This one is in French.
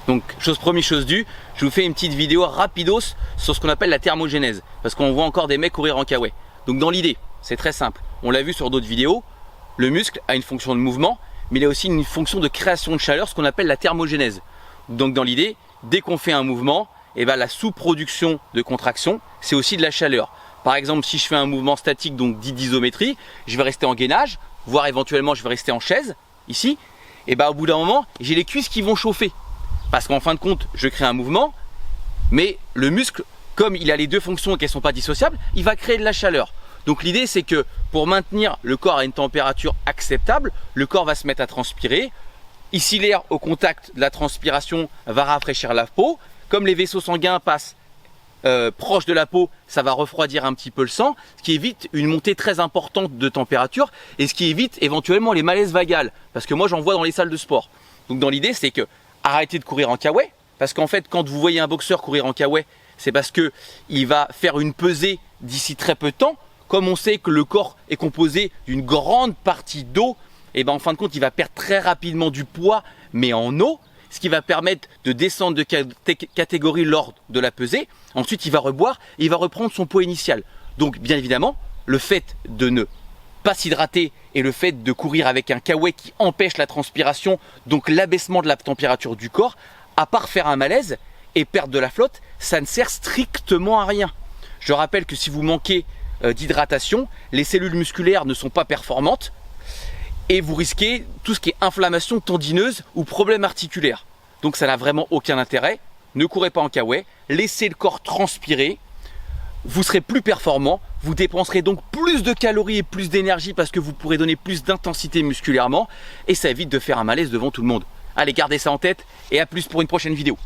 Donc chose promise, chose due, je vous fais une petite vidéo rapidos sur ce qu'on appelle la thermogénèse, parce qu'on voit encore des mecs courir en kawaii. Donc dans l'idée, c'est très simple, on l'a vu sur d'autres vidéos, le muscle a une fonction de mouvement, mais il a aussi une fonction de création de chaleur, ce qu'on appelle la thermogénèse. Donc dans l'idée, dès qu'on fait un mouvement, et ben la sous-production de contraction, c'est aussi de la chaleur. Par exemple, si je fais un mouvement statique, donc dit d'isométrie, je vais rester en gainage, voire éventuellement je vais rester en chaise, ici, et ben au bout d'un moment, j'ai les cuisses qui vont chauffer. Parce qu'en fin de compte, je crée un mouvement, mais le muscle, comme il a les deux fonctions et qu'elles ne sont pas dissociables, il va créer de la chaleur. Donc l'idée, c'est que pour maintenir le corps à une température acceptable, le corps va se mettre à transpirer. Ici, l'air au contact de la transpiration va rafraîchir la peau. Comme les vaisseaux sanguins passent proche de la peau, ça va refroidir un petit peu le sang, ce qui évite une montée très importante de température et ce qui évite éventuellement les malaises vagales. Parce que moi, j'en vois dans les salles de sport. Donc dans l'idée, c'est que arrêtez de courir en kawaii, parce qu'en fait, quand vous voyez un boxeur courir en kawaii, c'est parce qu'il va faire une pesée d'ici très peu de temps. Comme on sait que le corps est composé d'une grande partie d'eau, et ben en fin de compte, il va perdre très rapidement du poids, mais en eau, ce qui va permettre de descendre de catégorie lors de la pesée. Ensuite, il va reboire et il va reprendre son poids initial. Donc, bien évidemment, le fait de ne pas s'hydrater et le fait de courir avec un kawaii qui empêche la transpiration, donc l'abaissement de la température du corps, à part faire un malaise et perdre de la flotte, ça ne sert strictement à rien. Je rappelle que si vous manquez d'hydratation, les cellules musculaires ne sont pas performantes et vous risquez tout ce qui est inflammation tendineuse ou problème articulaire. Donc ça n'a vraiment aucun intérêt. Ne courez pas en kawaii, laissez le corps transpirer. Vous serez plus performant, vous dépenserez donc plus de calories et plus d'énergie parce que vous pourrez donner plus d'intensité musculairement et ça évite de faire un malaise devant tout le monde. Allez, gardez ça en tête et à plus pour une prochaine vidéo.